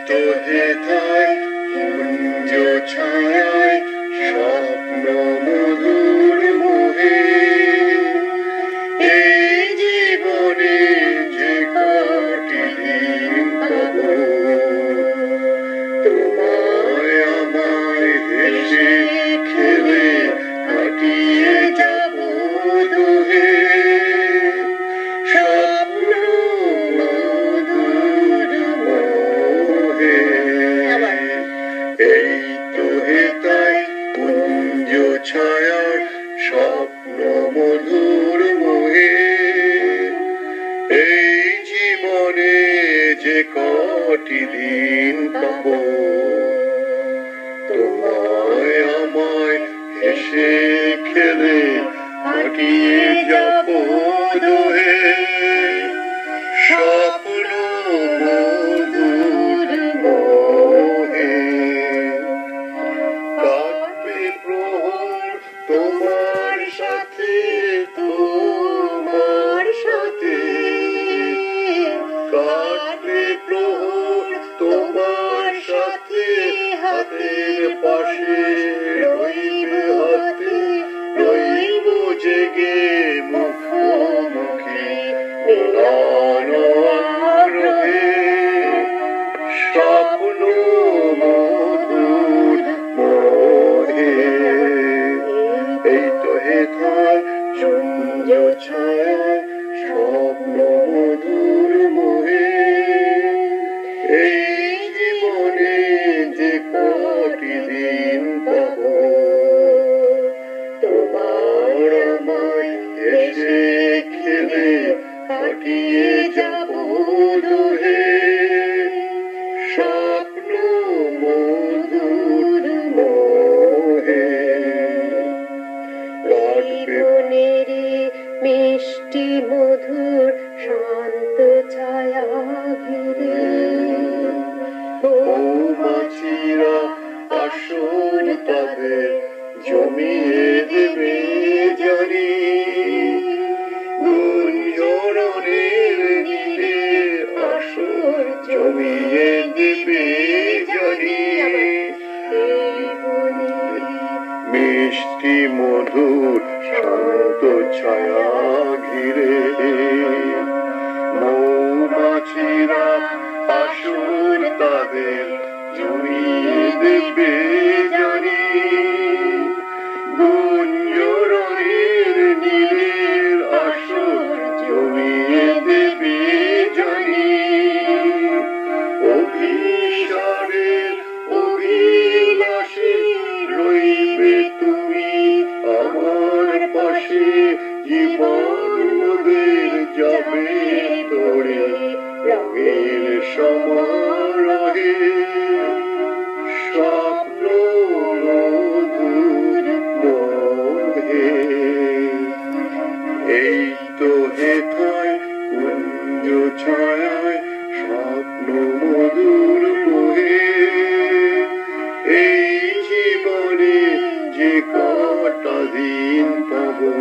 তো হেথায় কুঞ্জ ছায়ায় স্বপ্ন মধুর মোহে এই জীবনে যে কটি দিন পাবো তোমায় আমায় হেসে খেলে কাটিয়ে যাব দুহে স্বপ্ন মধুর মোহে এই তো হেথায় কুঞ্জ ছায়ার স্বপ্ন মধুর মোহে এই জীবনে যে কটি দিন পাবো তোমায় আমায় হেসে খেলে কাটিয়ে যাব দুহে স্বপ্ন মধুর মোহে কাটবে প্রহর তোমার সাথে কাটবে প্রহর তোমার সাথে হাতের পাশে রইবে হাতে রইব জেগে মুখোমুখি মিলন আগ্রহে স্বপ্ন মধুর মোহে এই তো হেথায় কুঞ্জ ছায়ায় স্বপ্ন মধুর মোহে এই জীবনে যে কটি দিন পাবো তোমার আমায় হেসে খেলে কাটিয়ে যাব দুহে স্বপ্ন মধুর মোহে জীবনের মিষ্টি মধুর শান্ত ছায়া ঘিরে মৌমাছিরা আসর তাদের জমিয়ে দেবে জানি গুঞ্জরণের নীড়ে আসর জমিয়ে দেবে জানি মিষ্টি মধুর শান্ত ছায়া ঘিরে মৌমাছিরা আসর তাদের জমিয়ে দেবে জানি গুঞ্জরণের নীড়ের আসর জমিয়ে দেবে জানি অভিসারের অভিলাষে রইবে তুমি আমার পাশে জীবন মোদের যাবে তোরে রঙের সমারোহে স্বপ্ন মধুর মোহে এই তো হেথায় কুঞ্জ ছায়ায় স্বপ্ন মধুর মোহে এই জীবনে যে কটা দিন পাবো